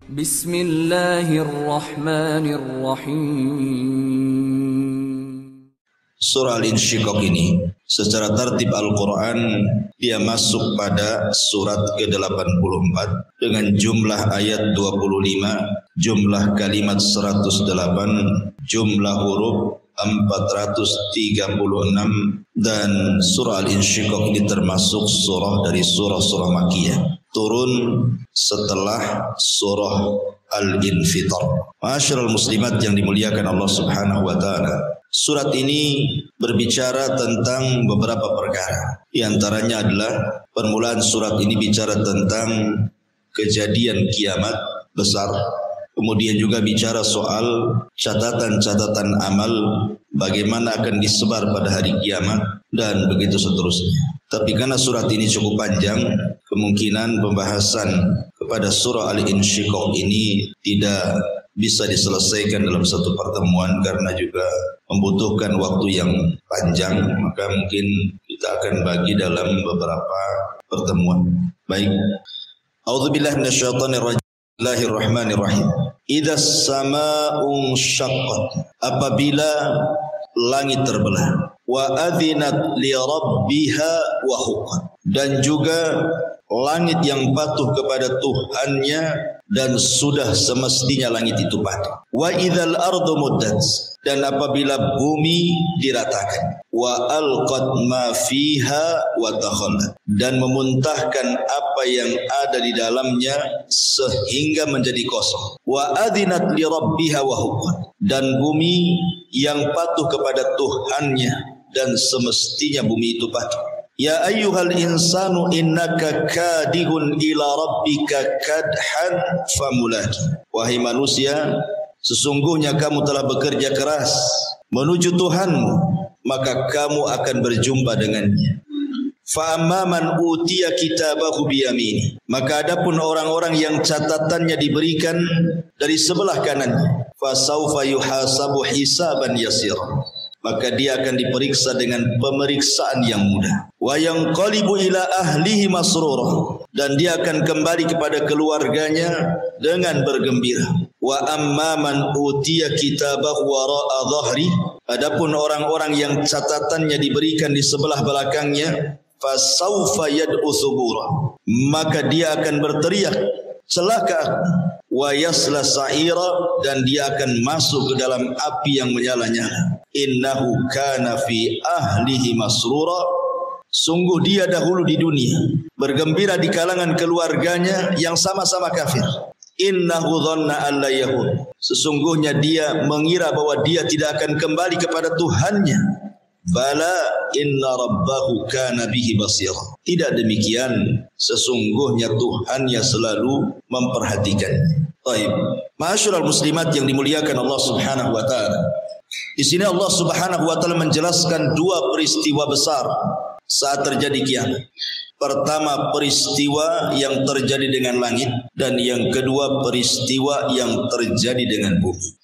Bismillahirrahmanirrahim. Surah Al-Insyiqaq ini secara tertib Al-Quran dia masuk pada surat ke-84 dengan jumlah ayat 25, jumlah kalimat 108, jumlah huruf 436, dan surah Al-Insyiqaq ini termasuk surah dari surah-surah Makkiyah, turun setelah surah Al-Infitar. Ma'asyiral muslimat yang dimuliakan Allah Subhanahu wa taala, surat ini berbicara tentang beberapa perkara. Di antaranya adalah permulaan surat ini bicara tentang kejadian kiamat besar. Kemudian juga bicara soal catatan-catatan amal, bagaimana akan disebar pada hari kiamat, dan begitu seterusnya. Tapi karena surat ini cukup panjang, kemungkinan pembahasan kepada surah Al-Insyiqaq ini tidak bisa diselesaikan dalam satu pertemuan karena juga membutuhkan waktu yang panjang, maka mungkin kita akan bagi dalam beberapa pertemuan. Baik. A'udzubillahi minasyaitonir rajim. Bismillahirrahmanirrahim. Idzas samaa'u syaqqat, apabila langit terbelah, wa adzinat li rabbiha wa huqqat, dan juga langit yang patuh kepada Tuhannya dan sudah semestinya langit itu patuh. Wa idzal ardu muddat, dan apabila bumi diratakan, wa alqat ma fiha wa takhallat, dan memuntahkan apa yang ada di dalamnya sehingga menjadi kosong. Wa adzinat li rabbiha wa huqqat, dan bumi yang patuh kepada Tuhannya dan semestinya bumi itu patuh. Ya ayyuhal insanu innaka kadihun ila rabbika kadhan famulaki. Wahai manusia, sesungguhnya kamu telah bekerja keras menuju Tuhanmu, maka kamu akan berjumpa dengannya. Fa amma man utiya kitabahu biyamini, maka adapun orang-orang yang catatannya diberikan dari sebelah kanannya, fa saufa yuhasabu hisaban yasira, maka dia akan diperiksa dengan pemeriksaan yang mudah. Wa yanqalibu ila ahlihi masrura, dan dia akan kembali kepada keluarganya dengan bergembira. Wa amma man utiya kitabahu wara'a dhahri, adapun orang-orang yang catatannya diberikan di sebelah belakangnya, fasaufa yad'u thubura, maka dia akan berteriak celaka. Wa yasla sa'ira, dan dia akan masuk ke dalam api yang menyala-nyala. Innahu kana fi ahlihi masrura, sungguh dia dahulu di dunia bergembira di kalangan keluarganya yang sama-sama kafir. Innahu dhanna an la yahud, sesungguhnya dia mengira bahwa dia tidak akan kembali kepada Tuhannya. Bala inna rabbahu kana bihi basira, tidak demikian, sesungguhnya Tuhannya selalu memperhatikannya. Baik, ma'asyiral muslimat yang dimuliakan Allah Subhanahu wa taala. Di sini Allah Subhanahu wa taala menjelaskan dua peristiwa besar saat terjadi kiamat. Pertama, peristiwa yang terjadi dengan langit, dan yang kedua peristiwa yang terjadi dengan bumi.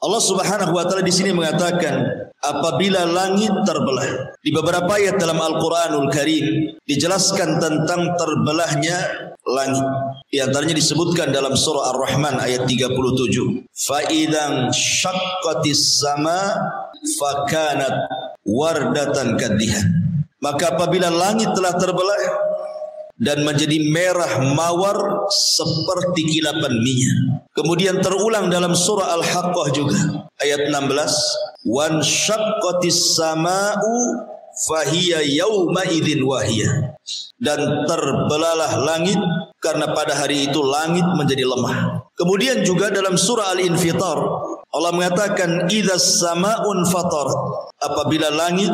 Allah Subhanahu wa taala di sini mengatakan apabila langit terbelah. Di beberapa ayat dalam Al-Qur'anul Karim dijelaskan tentang terbelahnya langit. Di antaranya disebutkan dalam surah Ar-Rahman ayat 37. Fa idzan syaqqatis sama fakanat wardatan kadhihan. Maka apabila langit telah terbelah dan menjadi merah mawar seperti kilapan minyak. Kemudian terulang dalam surah Al-Haqqah juga ayat 16, wan syaqqatis sama'u fahiya yauma idzin wahiyah, dan terbelahlah langit karena pada hari itu langit menjadi lemah. Kemudian juga dalam surah Al-Infitar Allah mengatakan idzas sama'un fatarat, apabila langit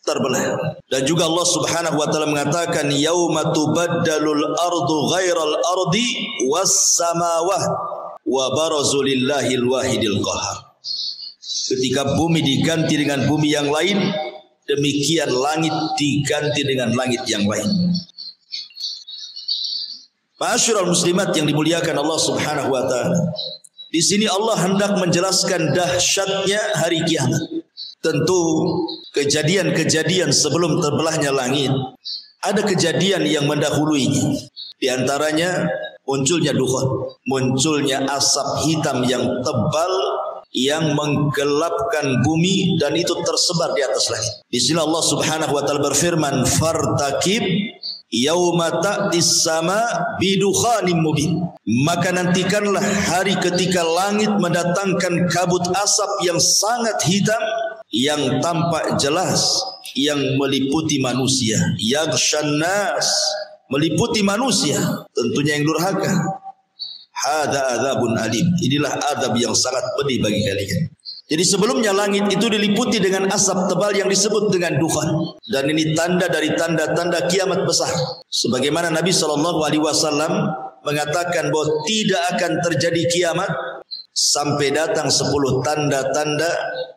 terbelah. Dan juga Allah Subhanahu wa taala mengatakan yauma tubaddalul ardu ghairal ardi was samawati wa barazu lillahil wahidil qahar. Ketika bumi diganti dengan bumi yang lain, demikian langit diganti dengan langit yang lain. Ma'asyiral muslimat yang dimuliakan Allah Subhanahu wa taala. Di sini Allah hendak menjelaskan dahsyatnya hari kiamat. Tentu kejadian-kejadian sebelum terbelahnya langit ada kejadian yang mendahuluinya. Di antaranya munculnya dukhan, munculnya asap hitam yang tebal yang menggelapkan bumi dan itu tersebar di atas langit. Di sini Allah Subhanahu wa taala berfirman, "Fartakib yauma ta'tis sama bidukhanin mubin." Maka nantikanlah hari ketika langit mendatangkan kabut asap yang sangat hitam yang tampak jelas yang meliputi manusia. Yaghshan nas, meliputi manusia, tentunya yang durhaka. Hada adzabun alim. Inilah azab yang sangat pedih bagi kalian. Jadi sebelumnya langit itu diliputi dengan asap tebal yang disebut dengan dukhan, dan ini tanda dari tanda-tanda kiamat besar. Sebagaimana Nabi SAW mengatakan bahwa tidak akan terjadi kiamat sampai datang 10 tanda-tanda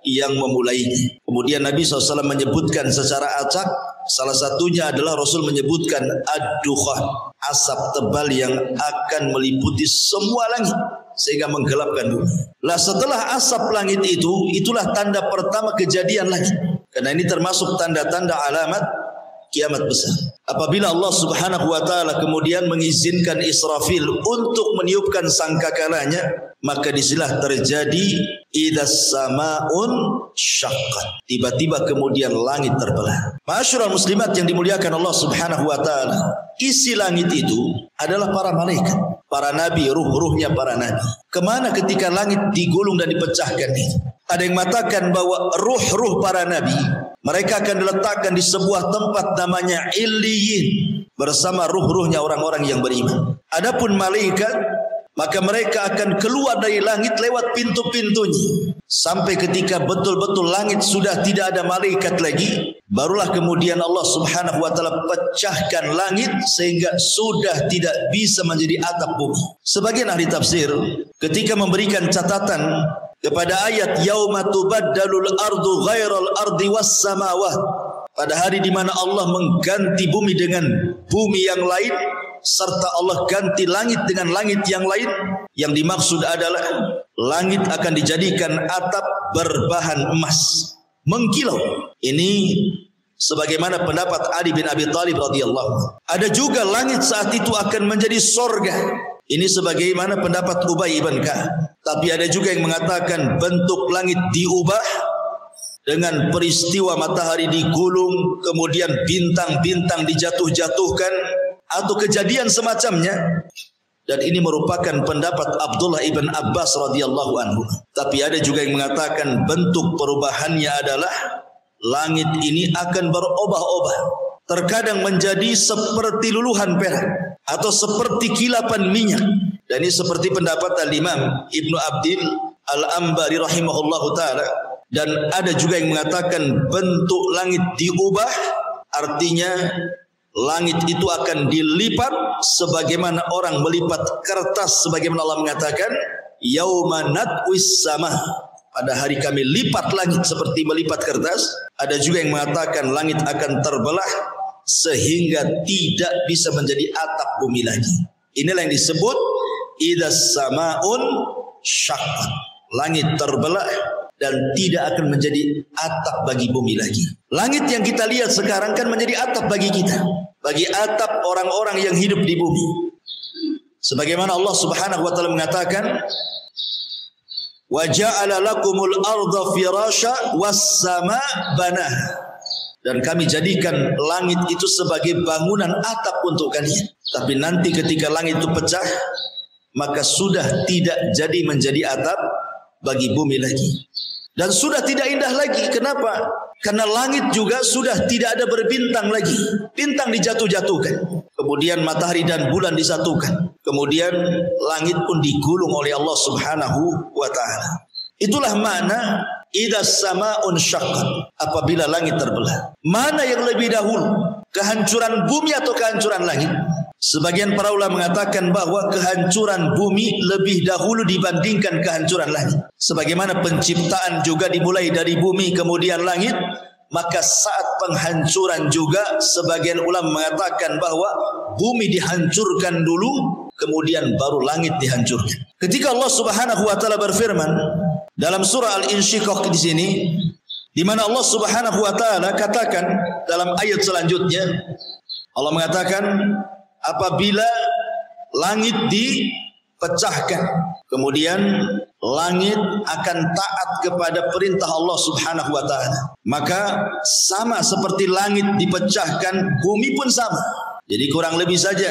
yang memulainya. Kemudian Nabi SAW menyebutkan secara acak, salah satunya adalah Rasul menyebutkan ad-dukhan, asap tebal yang akan meliputi semua langit sehingga menggelapkan bumi. Lah setelah asap langit itu, itulah tanda pertama kejadian langit. Karena ini termasuk tanda-tanda alamat kiamat besar. Apabila Allah Subhanahu wa taala kemudian mengizinkan Israfil untuk meniupkan sangkakalanya, maka disinilah terjadi idas samaun syaqqat. Tiba-tiba kemudian langit terbelah. Ma'asyiral muslimat yang dimuliakan Allah Subhanahu wa taala, isi langit itu adalah para malaikat, para nabi, ruh-ruhnya para nabi. Kemana ketika langit digulung dan dipecahkan itu? Ada yang mengatakan bahwa ruh-ruh para nabi mereka akan diletakkan di sebuah tempat namanya Illiyin bersama ruh-ruhnya orang-orang yang beriman. Adapun malaikat, maka mereka akan keluar dari langit lewat pintu-pintunya sampai ketika betul-betul langit sudah tidak ada malaikat lagi, barulah kemudian Allah Subhanahu wa taala pecahkan langit sehingga sudah tidak bisa menjadi atap bumi. Sebagian ahli tafsir ketika memberikan catatan kepada ayat yauma tubaddalul ardu ghairal ardi was samawat, pada hari di mana Allah mengganti bumi dengan bumi yang lain serta Allah ganti langit dengan langit yang lain, yang dimaksud adalah langit akan dijadikan atap berbahan emas mengkilau. Ini sebagaimana pendapat Ali bin Abi Thalib radhiyallahu. Ada juga langit saat itu akan menjadi sorga. Ini sebagaimana pendapat Ubay ibn Ka'ab. Tapi ada juga yang mengatakan bentuk langit diubah dengan peristiwa matahari digulung, kemudian bintang-bintang dijatuh-jatuhkan, atau kejadian semacamnya. Dan ini merupakan pendapat Abdullah ibn Abbas radhiyallahu anhu. Tapi ada juga yang mengatakan bentuk perubahannya adalah langit ini akan berubah-ubah. Terkadang menjadi seperti luluhan perak atau seperti kilapan minyak. Dan ini seperti pendapat Al-Imam Ibnu Abdil Al-Ambari rahimahullahu ta'ala. Dan ada juga yang mengatakan bentuk langit diubah, artinya langit itu akan dilipat sebagaimana orang melipat kertas, sebagaimana Allah mengatakan yauma natwis sama, pada hari kami lipat langit seperti melipat kertas. Ada juga yang mengatakan langit akan terbelah sehingga tidak bisa menjadi atap bumi lagi. Inilah yang disebut idas samaun syaqqat. Langit terbelah dan tidak akan menjadi atap bagi bumi lagi. Langit yang kita lihat sekarang kan menjadi atap bagi kita, bagi atap orang-orang yang hidup di bumi. Sebagaimana Allah Subhanahu wa taala mengatakan, "Wa ja'ala lakumul arda firasya was sama' banah." Dan kami jadikan langit itu sebagai bangunan atap untuk kalian. Tapi nanti ketika langit itu pecah, maka sudah tidak jadi menjadi atap bagi bumi lagi. Dan sudah tidak indah lagi. Kenapa? Karena langit juga sudah tidak ada berbintang lagi. Bintang dijatuh-jatuhkan. Kemudian matahari dan bulan disatukan. Kemudian langit pun digulung oleh Allah Subhanahu wa ta'ala. Itulah makna idas samaun syaqqat, apabila langit terbelah. Mana yang lebih dahulu, kehancuran bumi atau kehancuran langit? Sebagian para ulama mengatakan bahwa kehancuran bumi lebih dahulu dibandingkan kehancuran langit. Sebagaimana penciptaan juga dimulai dari bumi kemudian langit, maka saat penghancuran juga sebagian ulama mengatakan bahwa bumi dihancurkan dulu kemudian baru langit dihancurkan. Ketika Allah Subhanahu wa taala berfirman dalam surah Al-Insyiqaq di sini, di mana Allah Subhanahu wa taala katakan dalam ayat selanjutnya, Allah mengatakan apabila langit dipecahkan. Kemudian langit akan taat kepada perintah Allah Subhanahu wa taala. Maka sama seperti langit dipecahkan, bumi pun sama. Jadi kurang lebih saja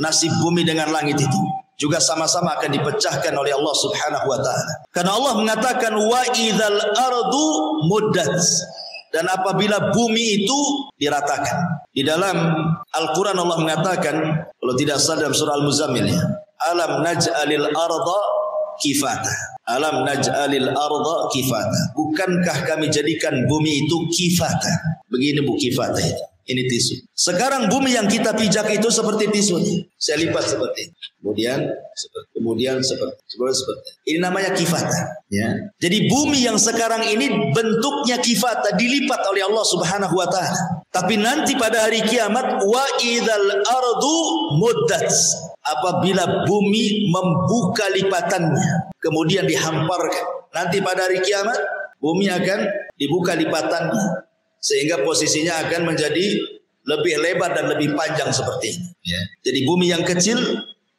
nasib bumi dengan langit itu juga sama-sama akan dipecahkan oleh Allah Subhanahu wa taala. Karena Allah mengatakan wa idzal ardu muddat. Dan apabila bumi itu diratakan. Di dalam Al-Quran Allah mengatakan, kalau tidak salah dalam surah Al-Muzammil ya, alam naj'alil arda kifata. Alam naj'alil arda kifata. Bukankah kami jadikan bumi itu kifata? Begini bu kifata itu. Ini tisu. Sekarang bumi yang kita pijak itu seperti tisu. Saya lipat seperti ini. Kemudian seperti. Ini namanya kifata. Ya. Jadi bumi yang sekarang ini bentuknya kifata, dilipat oleh Allah Subhanahu wa taala. Tapi nanti pada hari kiamat wa idzal ardu muddat. Apabila bumi membuka lipatannya, kemudian dihamparkan. Nanti pada hari kiamat bumi akan dibuka lipatannya, sehingga posisinya akan menjadi lebih lebar dan lebih panjang seperti ini. Ya. Jadi bumi yang kecil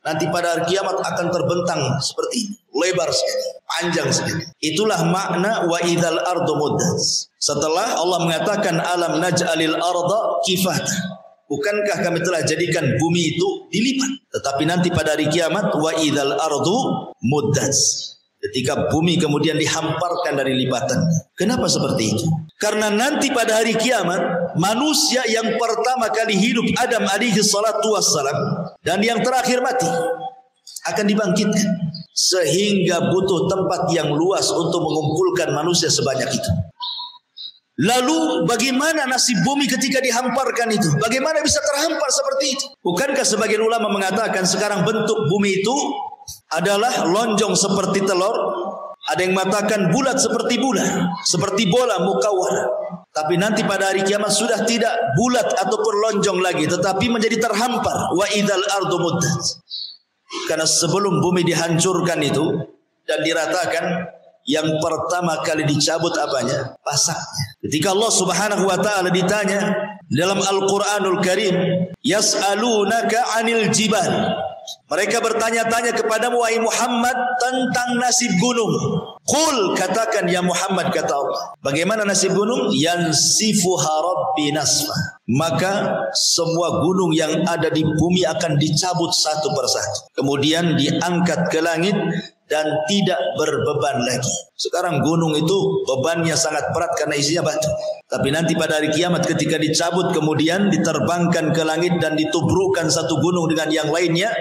nanti pada hari kiamat akan terbentang seperti ini, lebar sekali, panjang sekali. Itulah makna wa idzal ardu muddat. Setelah Allah mengatakan alam naj'alil arda kifata. Bukankah kami telah jadikan bumi itu dilipat? Tetapi nanti pada hari kiamat wa idzal ardu muddat. Ketika bumi kemudian dihamparkan dari lipatannya. Kenapa seperti itu? Karena nanti pada hari kiamat manusia yang pertama kali hidup Adam alaihi salatu wassalam dan yang terakhir mati akan dibangkitkan, sehingga butuh tempat yang luas untuk mengumpulkan manusia sebanyak itu. Lalu bagaimana nasib bumi ketika dihamparkan itu? Bagaimana bisa terhampar seperti itu? Bukankah sebagian ulama mengatakan sekarang bentuk bumi itu adalah lonjong seperti telur, ada yang mengatakan bulat seperti bola, seperti bola mukawwar. Tapi nanti pada hari kiamat sudah tidak bulat ataupun lonjong lagi, tetapi menjadi terhampar. Wa idzal ardu muddat. Karena sebelum bumi dihancurkan itu dan diratakan, yang pertama kali dicabut apanya? Pasaknya. Ketika Allah Subhanahu wa taala ditanya dalam Al-Qur'anul Karim, yas'alunaka 'anil jibal. Mereka bertanya-tanya kepadamu wahai Muhammad tentang nasib gunung. Qul, katakan ya Muhammad, kata Allah, bagaimana nasib gunung? Yansifuha rabbi nasfa. Maka semua gunung yang ada di bumi akan dicabut satu persatu, kemudian diangkat ke langit dan tidak berbeban lagi. Sekarang gunung itu bebannya sangat berat karena isinya batu. Tapi nanti pada hari kiamat ketika dicabut kemudian diterbangkan ke langit dan ditubrukkan satu gunung dengan yang lainnya,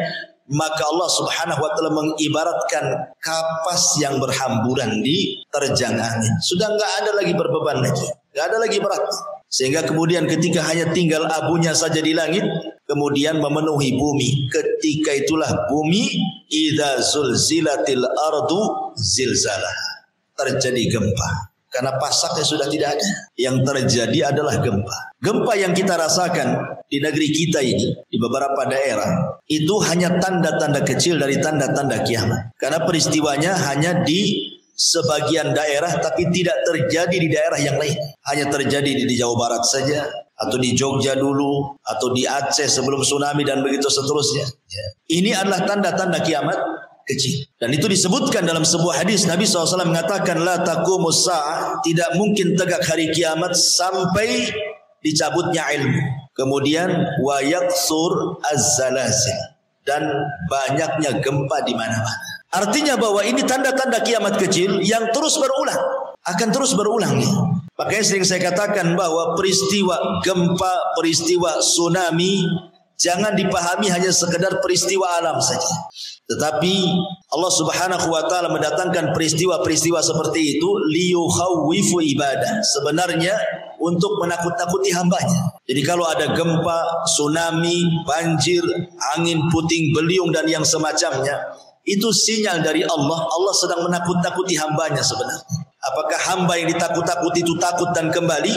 maka Allah Subhanahu wa taala mengibaratkan kapas yang berhamburan di terjang angin. Sudah enggak ada lagi berbeban lagi, enggak ada lagi berat. Sehingga kemudian ketika hanya tinggal abunya saja di langit, kemudian memenuhi bumi. Ketika itulah bumi idza zulzilatil ardu zilzalah, terjadi gempa. Karena pasaknya sudah tidak ada. Yang terjadi adalah gempa. Gempa yang kita rasakan di negeri kita ini, di beberapa daerah, itu hanya tanda-tanda kecil dari tanda-tanda kiamat. Karena peristiwanya hanya di sebagian daerah, tapi tidak terjadi di daerah yang lain. Hanya terjadi di Jawa Barat saja, atau di Jogja dulu, atau di Aceh sebelum tsunami dan begitu seterusnya. Ini adalah tanda-tanda kiamat kecil. Dan itu disebutkan dalam sebuah hadis. Nabi SAW mengatakan, la taqumus sa'ah, tidak mungkin tegak hari kiamat sampai dicabutnya ilmu. Kemudian wa yaksur az-zalazil, dan banyaknya gempa di mana-mana. Artinya bahwa ini tanda-tanda kiamat kecil yang terus berulang, akan terus berulang. Makanya sering saya katakan bahwa peristiwa gempa, peristiwa tsunami jangan dipahami hanya sekedar peristiwa alam saja. Tetapi Allah Subhanahu wa taala mendatangkan peristiwa-peristiwa seperti itu liyukhawwifu ibadah. Sebenarnya untuk menakut-nakuti hambanya. Jadi kalau ada gempa, tsunami, banjir, angin puting beliung dan yang semacamnya, itu sinyal dari Allah. Allah sedang menakut-nakuti hambanya sebenarnya. Apakah hamba yang ditakut-takuti itu takut dan kembali,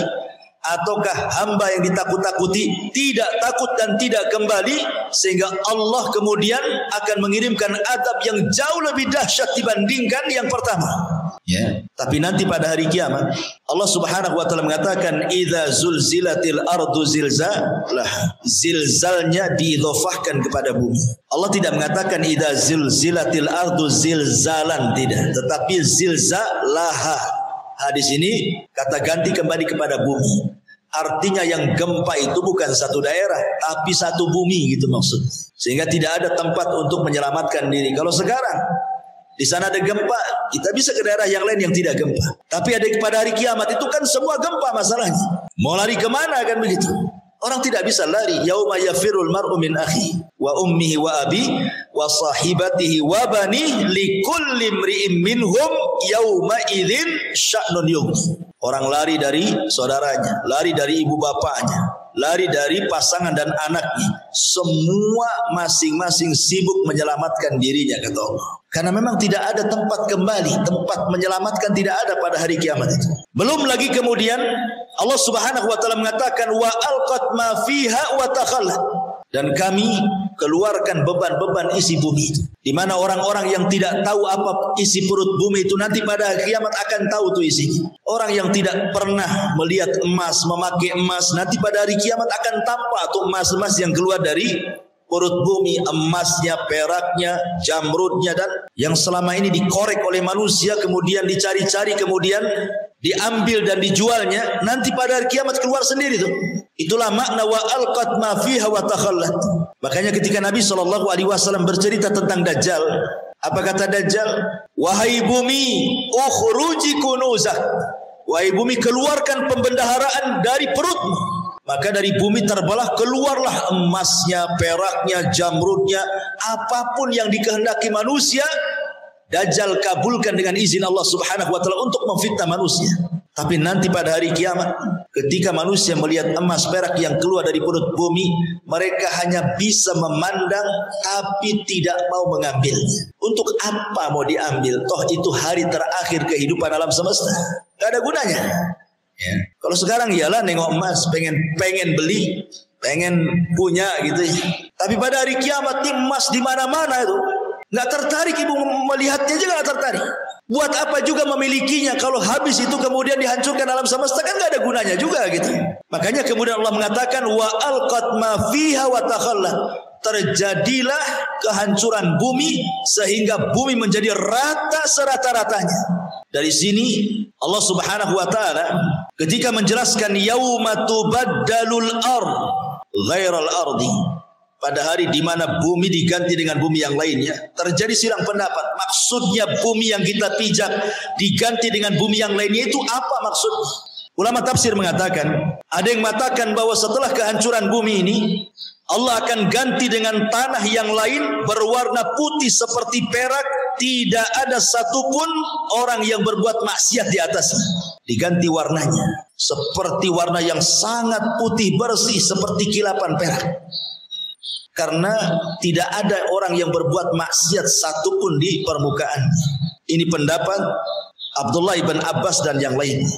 ataukah hamba yang ditakut-takuti tidak takut dan tidak kembali, sehingga Allah kemudian akan mengirimkan azab yang jauh lebih dahsyat dibandingkan yang pertama. Ya, tapi nanti pada hari kiamat Allah Subhanahu wa taala mengatakan idza zulzilatil ardu zilzalaha. Zilzalnya diidhofahkan kepada bumi. Allah tidak mengatakan idza zulzilatil ardu zilzalan, tidak, tetapi zilzalaha. Hadis ini kata ganti kembali kepada bumi. Artinya yang gempa itu bukan satu daerah, tapi satu bumi gitu maksud. Sehingga tidak ada tempat untuk menyelamatkan diri. Kalau sekarang di sana ada gempa, kita bisa ke daerah yang lain yang tidak gempa. Tapi ada pada hari kiamat itu kan semua gempa masalahnya. Mau lari kemana kan begitu? Orang tidak bisa lari. Yauma yafirul mar'u min akhi wa ummihi wa abi wa sahibatihi wa bani likulli imri'in minhum yauma idzin sya'nun yughni. Orang lari dari saudaranya, lari dari ibu bapaknya, lari dari pasangan dan anaknya. Semua masing-masing sibuk menyelamatkan dirinya, kata Allah. Karena memang tidak ada tempat kembali, tempat menyelamatkan tidak ada pada hari kiamat itu. Belum lagi kemudian Allah Subhanahu wa taala mengatakan wa alqat ma fiha wa takhallat. Dan kami keluarkan beban-beban isi bumi itu. Di mana orang-orang yang tidak tahu apa isi perut bumi itu nanti pada kiamat akan tahu tuh isinya. Orang yang tidak pernah melihat emas, memakai emas, nanti pada hari kiamat akan tampak tuh emas-emas yang keluar dari perut bumi, emasnya, peraknya, jamrudnya, dan yang selama ini dikorek oleh manusia, kemudian dicari-cari, kemudian diambil dan dijualnya, nanti pada hari kiamat keluar sendiri tuh. Itulah makna wa alqat ma fiha wa takhallat. Makanya ketika Nabi SAW bercerita tentang Dajjal, apa kata Dajjal? Wahai bumi, ukhruji kunuzak. Wahai bumi, keluarkan pembendaharaan dari perutmu. Maka dari bumi terbelah keluarlah emasnya, peraknya, jamrudnya, apapun yang dikehendaki manusia, Dajjal kabulkan dengan izin Allah Subhanahu wa taala untuk memfitnah manusia. Tapi nanti pada hari kiamat, ketika manusia melihat emas perak yang keluar dari perut bumi, mereka hanya bisa memandang tapi tidak mau mengambilnya. Untuk apa mau diambil? Toh itu hari terakhir kehidupan alam semesta. Gak ada gunanya. Ya. Kalau sekarang iyalah nengok emas, pengen beli, pengen punya gitu. Tapi pada hari kiamat emas di mana-mana itu. Nggak tertarik ibu melihatnya juga nggak tertarik. Buat apa juga memilikinya kalau habis itu kemudian dihancurkan alam semesta, kan nggak ada gunanya juga gitu. Makanya kemudian Allah mengatakan wa alqat ma fiha wa takhallat. Terjadilah kehancuran bumi sehingga bumi menjadi rata serata-ratanya. Dari sini Allah Subhanahu wa taala ketika menjelaskan yauma tubaddalul ard ghairal ardi, pada hari di mana bumi diganti dengan bumi yang lainnya, terjadi silang pendapat. Maksudnya bumi yang kita pijak diganti dengan bumi yang lainnya itu apa maksudnya? Ulama tafsir mengatakan, ada yang mengatakan bahwa setelah kehancuran bumi ini, Allah akan ganti dengan tanah yang lain berwarna putih seperti perak, tidak ada satupun orang yang berbuat maksiat di atasnya. Diganti warnanya seperti warna yang sangat putih bersih seperti kilapan perak. Karena tidak ada orang yang berbuat maksiat satupun di permukaan. Ini pendapat Abdullah ibn Abbas dan yang lainnya.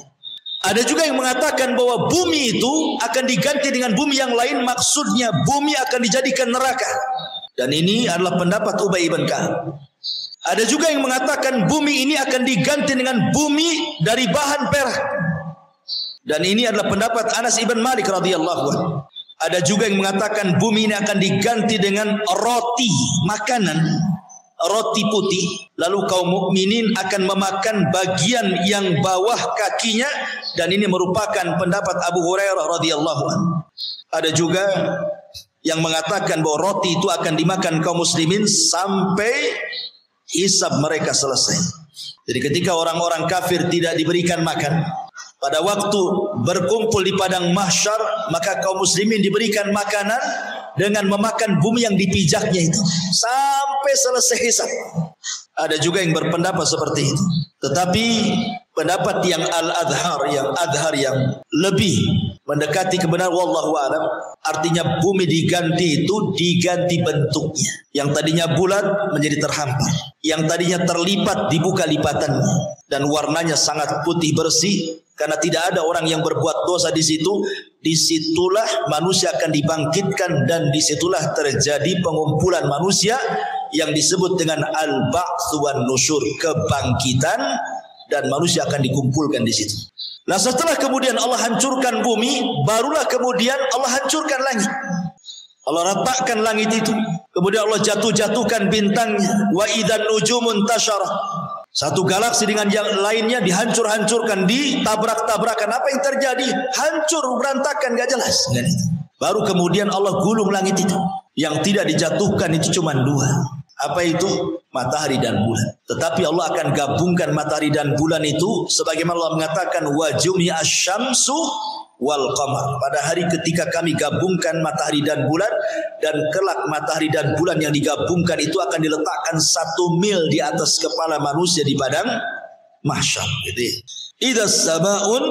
Ada juga yang mengatakan bahwa bumi itu akan diganti dengan bumi yang lain. Maksudnya bumi akan dijadikan neraka. Dan ini adalah pendapat Ubay ibn Ka'ab. Ada juga yang mengatakan bumi ini akan diganti dengan bumi dari bahan perak. Dan ini adalah pendapat Anas ibn Malik radhiyallahu anhu. Ada juga yang mengatakan bumi ini akan diganti dengan roti, makanan, roti putih. Lalu kaum mukminin akan memakan bagian yang bawah kakinya, dan ini merupakan pendapat Abu Hurairah radhiyallahu anhu. Ada juga yang mengatakan bahwa roti itu akan dimakan kaum muslimin sampai hisab mereka selesai. Jadi ketika orang-orang kafir tidak diberikan makan, pada waktu berkumpul di padang mahsyar, maka kaum muslimin diberikan makanan dengan memakan bumi yang dipijaknya itu sampai selesai hisab. Ada juga yang berpendapat seperti itu. Tetapi pendapat yang adhar yang lebih mendekati kebenaran wallahu a'lam, artinya bumi diganti itu diganti bentuknya. Yang tadinya bulat menjadi terhampar, yang tadinya terlipat dibuka lipatannya, dan warnanya sangat putih bersih. Karena tidak ada orang yang berbuat dosa di situ. Disitulah manusia akan dibangkitkan, dan disitulah terjadi pengumpulan manusia yang disebut dengan al-ba'ts wan nusyur, kebangkitan dan manusia akan dikumpulkan di situ. Nah, setelah kemudian Allah hancurkan bumi, barulah kemudian Allah hancurkan langit. Allah ratakan langit itu. Kemudian Allah jatuhkan bintangnya. Wa idzan nujumun tasyarah. Satu galaksi dengan yang lainnya dihancur-hancurkan, ditabrak-tabrakan. Apa yang terjadi? Hancur, berantakan, gak jelas. Baru kemudian Allah gulung langit itu. Yang tidak dijatuhkan itu cuma dua. Apa itu? Matahari dan bulan. Tetapi Allah akan gabungkan matahari dan bulan itu sebagaimana Allah mengatakan wa jumi'a syamsu wal qamar. Pada hari ketika kami gabungkan matahari dan bulan, dan kelak matahari dan bulan yang digabungkan itu akan diletakkan 1 mil di atas kepala manusia di padang mahsyar. Gitu ya. Idza samaun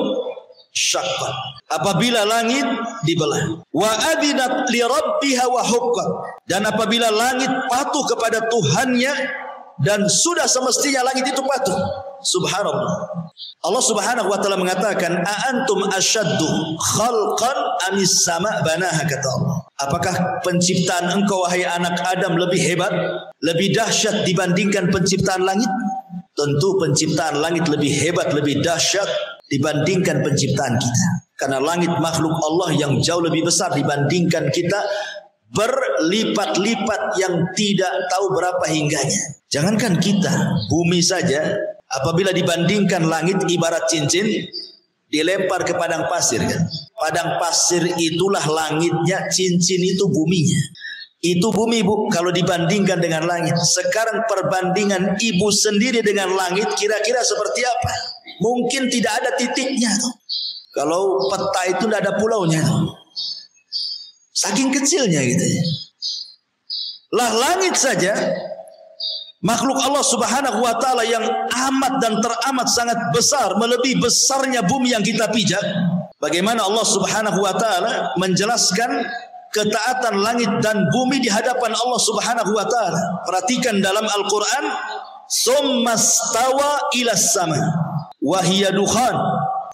syaqqat. Apabila langit dibelah. Wa adinat li rabbiha wa huqqat. Dan apabila langit patuh kepada Tuhannya, dan sudah semestinya langit itu patuh. Subhanallah. Allah Subhanahu wa taala mengatakan, "A antum asyaddu khalqan amis sama' banaha," kata Allah. Apakah penciptaan engkau wahai anak Adam lebih hebat, lebih dahsyat dibandingkan penciptaan langit? Tentu penciptaan langit lebih hebat, lebih dahsyat dibandingkan penciptaan kita. Karena langit makhluk Allah yang jauh lebih besar dibandingkan kita, berlipat-lipat yang tidak tahu berapa hingganya. Jangankan kita, bumi saja apabila dibandingkan langit ibarat cincin dilempar ke padang pasir kan. Padang pasir itulah langitnya, cincin itu buminya. Itu bumi Bu, kalau dibandingkan dengan langit. Sekarang perbandingan ibu sendiri dengan langit kira-kira seperti apa? Mungkin tidak ada titiknya tuh. Kalau peta itu tidak ada pulaunya tuh. Saking kecilnya gitu ya. Lah langit saja makhluk Allah Subhanahu wa taala yang amat dan teramat sangat besar, melebihi besarnya bumi yang kita pijak. Bagaimana Allah Subhanahu wa taala menjelaskan ketaatan langit dan bumi di hadapan Allah Subhanahu wa taala. Perhatikan dalam Al-Qur'an, "Tsummastawa ilas sama wa hiya dukhan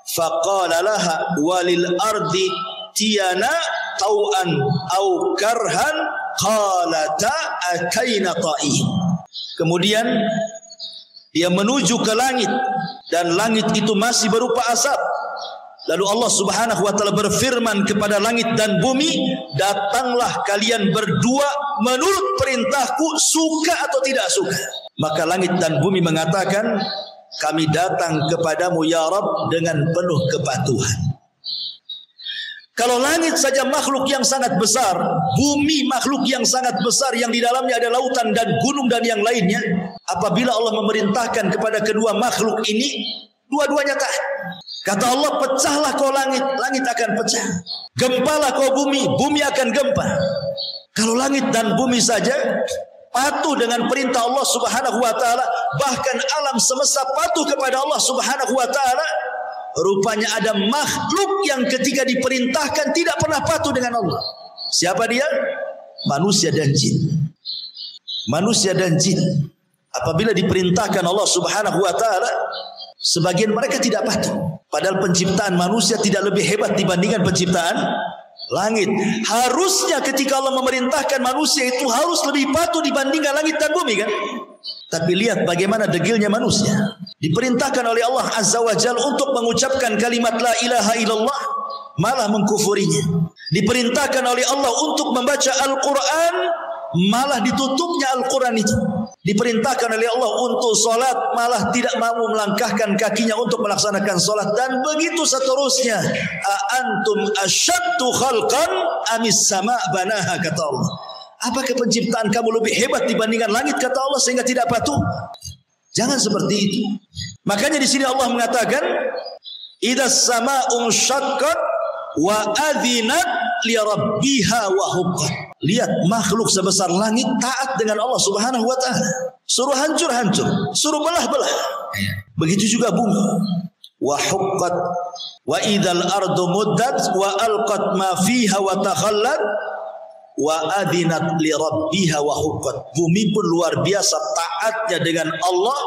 faqala laha walil ardi tiyana tau'an au karhan qalata ataina ta'in." Kemudian dia menuju ke langit dan langit itu masih berupa asap. Lalu Allah Subhanahu wa taala berfirman kepada langit dan bumi, "Datanglah kalian berdua menurut perintahku, suka atau tidak suka." Maka langit dan bumi mengatakan, "Kami datang kepadamu ya Rabb dengan penuh kepatuhan." Kalau langit saja makhluk yang sangat besar, bumi makhluk yang sangat besar yang di dalamnya ada lautan dan gunung dan yang lainnya, apabila Allah memerintahkan kepada kedua makhluk ini, dua-duanya taat. Kata Allah, "Pecahlah kau langit, langit akan pecah. Gempalah kau bumi, bumi akan gempa." Kalau langit dan bumi saja patuh dengan perintah Allah Subhanahu wa taala, bahkan alam semesta patuh kepada Allah Subhanahu wa taala, rupanya ada makhluk yang ketika diperintahkan tidak pernah patuh dengan Allah. Siapa dia? Manusia dan jin. Manusia dan jin. Apabila diperintahkan Allah Subhanahu wa taala, sebagian mereka tidak patuh. Padahal penciptaan manusia tidak lebih hebat dibandingkan penciptaan langit. Harusnya ketika Allah memerintahkan manusia itu harus lebih patuh dibandingkan langit dan bumi kan? Tapi lihat bagaimana degilnya manusia. Diperintahkan oleh Allah Azza wa Jalla untuk mengucapkan kalimat la ilaha illallah, malah mengkufurinya. Diperintahkan oleh Allah untuk membaca Al-Quran, malah ditutupnya Al-Quran itu. Diperintahkan oleh Allah untuk solat, malah tidak mau melangkahkan kakinya untuk melaksanakan solat, dan begitu seterusnya. A antum asyaddu khalqan amis sama banaha, kata Allah. Apakah penciptaan kamu lebih hebat dibandingkan langit, kata Allah, sehingga tidak patuh? Jangan seperti itu. Makanya di sini Allah mengatakan, "Idzas sama'u syaqqat wa adzinat li rabbiha wa huqqat." Lihat makhluk sebesar langit taat dengan Allah Subhanahu wa taala. Suruh hancur-hancur, suruh belah-belah. Begitu juga bumi. Wa huqqat wa idzal ardu muddat wa alqat ma fiha wa takhallat wa adinat li rabbiha wa huqqat. Bumi pun luar biasa taatnya dengan Allah,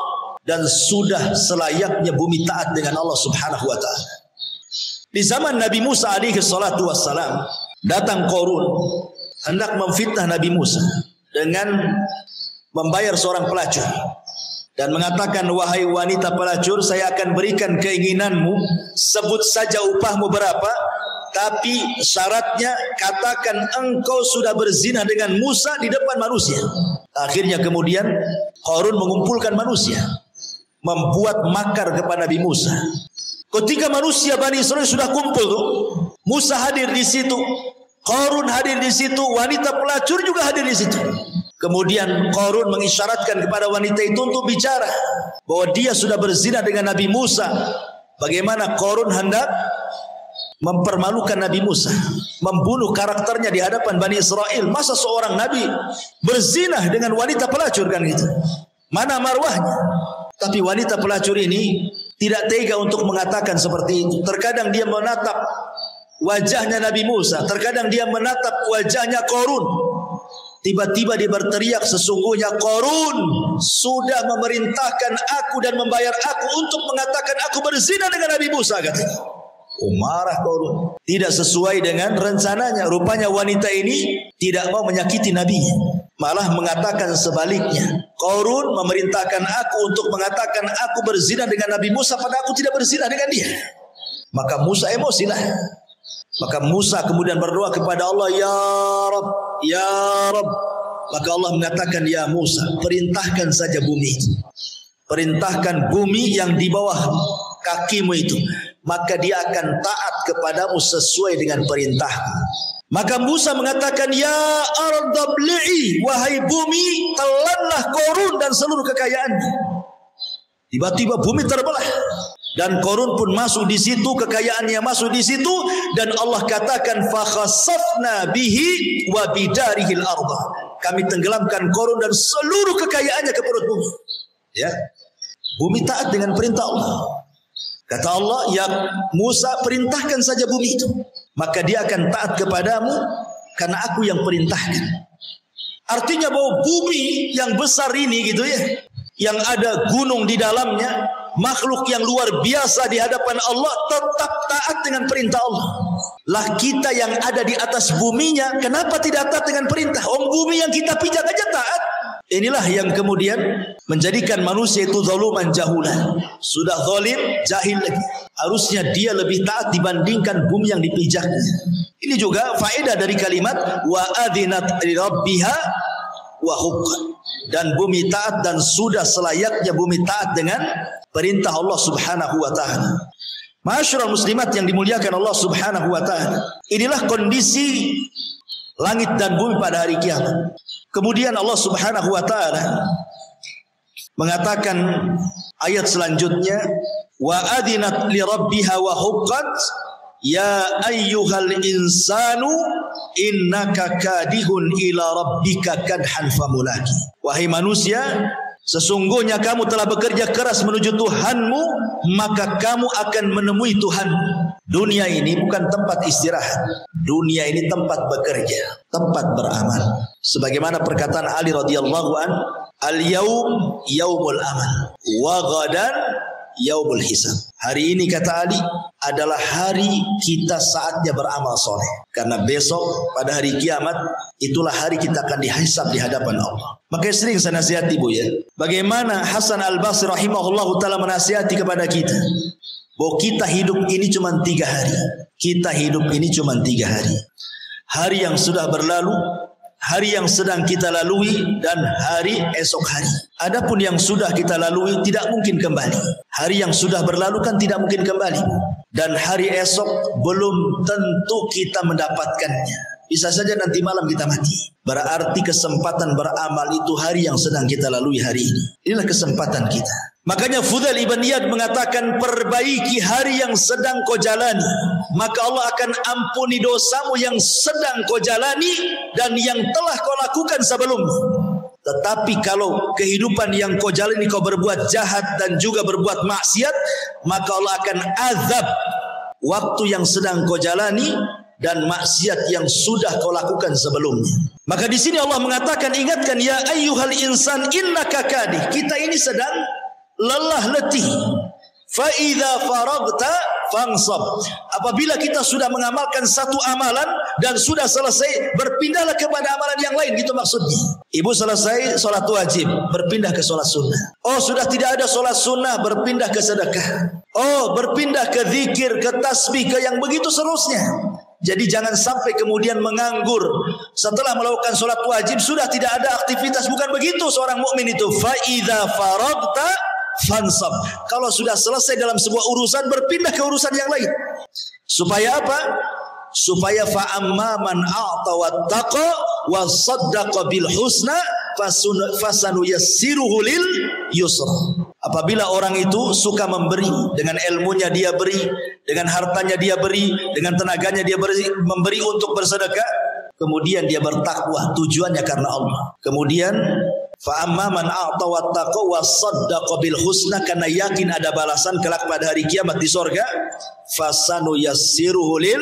dan sudah selayaknya bumi taat dengan Allah Subhanahu wa taala. Di zaman Nabi Musa alaihi salatu wassalam, datang Qarun hendak memfitnah Nabi Musa dengan membayar seorang pelacur. dan mengatakan, wahai wanita pelacur, saya akan berikan keinginanmu, sebut saja upahmu berapa, tapi syaratnya katakan engkau sudah berzina dengan Musa di depan manusia. Akhirnya kemudian Qarun mengumpulkan manusia, membuat makar kepada Nabi Musa. Ketika manusia Bani Israil sudah kumpul tuh, Musa hadir di situ, Qarun hadir di situ, wanita pelacur juga hadir di situ. Kemudian Qarun mengisyaratkan kepada wanita itu untuk bicara bahwa dia sudah berzina dengan Nabi Musa. Bagaimana Qarun hendak mempermalukan Nabi Musa, membunuh karakternya di hadapan Bani Israel. Masa seorang Nabi berzina dengan wanita pelacur, kan gitu? Mana marwahnya? Tapi wanita pelacur ini tidak tega untuk mengatakan seperti itu. Terkadang dia menatap wajahnya Nabi Musa, terkadang dia menatap wajahnya Qarun. Tiba-tiba dia berteriak, sesungguhnya Qarun sudah memerintahkan aku dan membayar aku untuk mengatakan aku berzina dengan Nabi Musa, katanya. Marah Qarun, tidak sesuai dengan rencananya. Rupanya wanita ini tidak mau menyakiti Nabi, malah mengatakan sebaliknya. Qarun memerintahkan aku untuk mengatakan aku berzina dengan Nabi Musa, padahal aku tidak berzina dengan dia. Maka Musa emosilah. Maka Musa kemudian berdoa kepada Allah, ya Rabb, ya Rabb. Maka Allah mengatakan, ya Musa, perintahkan saja bumi itu. Perintahkan bumi yang di bawah kakimu itu, maka dia akan taat kepadamu sesuai dengan perintahku. Maka Musa mengatakan, ya ardh bli'i, wahai bumi, telanlah Qarun dan seluruh kekayaannya. Tiba-tiba bumi terbelah dan Qarun pun masuk di situ, kekayaannya masuk di situ, dan Allah katakan, fa khasafna bihi wa bidarihil ardh. Kami tenggelamkan Qarun dan seluruh kekayaannya ke perut bumi. Ya. Bumi taat dengan perintah Allah. Kata Allah, ya Musa, perintahkan saja bumi itu, maka dia akan taat kepadamu karena aku yang perintahkan. Artinya bahwa bumi yang besar ini gitu ya, yang ada gunung di dalamnya, makhluk yang luar biasa di hadapan Allah, tetap taat dengan perintah Allah. Lah kita yang ada di atas buminya, kenapa tidak taat dengan perintah? Bumi yang kita pijak aja taat. Inilah yang kemudian menjadikan manusia itu zaluman jahulan. Sudah zalim, jahil lagi. Harusnya dia lebih taat dibandingkan bumi yang dipijaknya. Ini juga faedah dari kalimat wa adzinat li rabbiha wa huqqan. Dan bumi taat, dan sudah selayaknya bumi taat dengan perintah Allah Subhanahu wa taala. Ma'asyiral muslimat yang dimuliakan Allah Subhanahu wa taala. Inilah kondisi langit dan bumi pada hari kiamat. Kemudian Allah Subhanahu wa taala mengatakan ayat selanjutnya, wa adzinat li rabbiha wa huqqat ya ayyuhal insanu innaka kadihun ila rabbika kadhan famulaki. Wahai manusia, sesungguhnya kamu telah bekerja keras menuju Tuhanmu, maka kamu akan menemui Tuhanmu. Dunia ini bukan tempat istirahat. Dunia ini tempat bekerja, tempat beramal. Sebagaimana perkataan Ali radhiyallahu an, al-yaum yaumul amal wa ghadan yaumul hisab. Hari ini, kata Ali, adalah hari kita saatnya beramal soleh. Karena besok pada hari kiamat itulah hari kita akan dihisab di hadapan Allah. Makanya sering saya nasihati, Bu, ya. Bagaimana Hasan Al-Basri rahimahullahu ta'ala menasihati kepada kita bahwa kita hidup ini cuma 3 hari. Kita hidup ini cuma 3 hari. Hari yang sudah berlalu, hari yang sedang kita lalui, dan hari esok hari. Adapun yang sudah kita lalui tidak mungkin kembali. Hari yang sudah berlalu kan tidak mungkin kembali. Dan hari esok belum tentu kita mendapatkannya. Bisa saja nanti malam kita mati. Berarti kesempatan beramal itu hari yang sedang kita lalui hari ini. Inilah kesempatan kita. Makanya Fudail ibn Iyad mengatakan, perbaiki hari yang sedang kau jalani, maka Allah akan ampuni dosamu yang sedang kau jalani dan yang telah kau lakukan sebelumnya. Tetapi kalau kehidupan yang kau jalani kau berbuat jahat dan juga berbuat maksiat, maka Allah akan azab waktu yang sedang kau jalani dan maksiat yang sudah kau lakukan sebelumnya. Maka di sini Allah mengatakan, ingatkan, ya ayyuhal insan innaka kadih. Kita ini sedang lelah letih. Fa idza faragta fansab. Apabila kita sudah mengamalkan satu amalan dan sudah selesai, berpindahlah kepada amalan yang lain, gitu maksudnya. Ibu selesai sholat wajib, berpindah ke sholat sunnah. Oh, sudah tidak ada sholat sunnah, berpindah ke sedekah. Oh, berpindah ke zikir, ke tasbih, ke yang begitu seterusnya. Jadi jangan sampai kemudian menganggur setelah melakukan sholat wajib, sudah tidak ada aktivitas. Bukan begitu seorang mukmin itu. Fa idza faragta fansab. Kalau sudah selesai dalam sebuah urusan, berpindah ke urusan yang lain. Supaya apa? Supaya fa amma man a'ta wattaqa wa saddaqa bil husna fasanuyassiruhu lil yusra. Apabila orang itu suka memberi, dengan ilmunya dia beri, dengan hartanya dia beri, dengan tenaganya dia beri, memberi untuk bersedekah, kemudian dia bertakwa, tujuannya karena Allah. Kemudian fa amma man a'ta wattaqa wa saddaqa bil husna, karena yakin ada balasan kelak pada hari kiamat di sorga, fasanuyassiruhu lil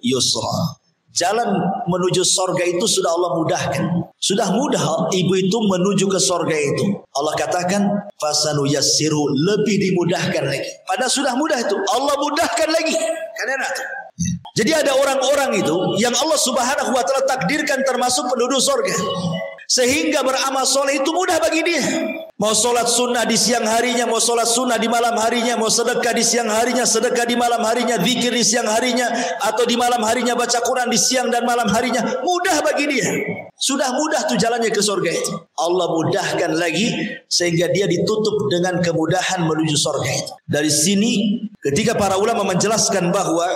yusra. Jalan menuju sorga itu sudah Allah mudahkan. Sudah mudah ibu itu menuju ke sorga itu. Allah katakan fasanu yassiru, lebih dimudahkan lagi. Padahal sudah mudah itu, Allah mudahkan lagi. Kan enak. Jadi ada orang-orang itu yang Allah Subhanahu wa taala takdirkan termasuk penduduk sorga, sehingga beramal soleh itu mudah bagi dia. Mau sholat sunnah di siang harinya, mau sholat sunnah di malam harinya, mau sedekah di siang harinya, sedekah di malam harinya, zikir di siang harinya, atau di malam harinya baca Quran di siang dan malam harinya, mudah bagi dia. Sudah mudah tuh jalannya ke surga itu. Allah mudahkan lagi sehingga dia ditutup dengan kemudahan menuju surga itu. Dari sini ketika para ulama menjelaskan bahwa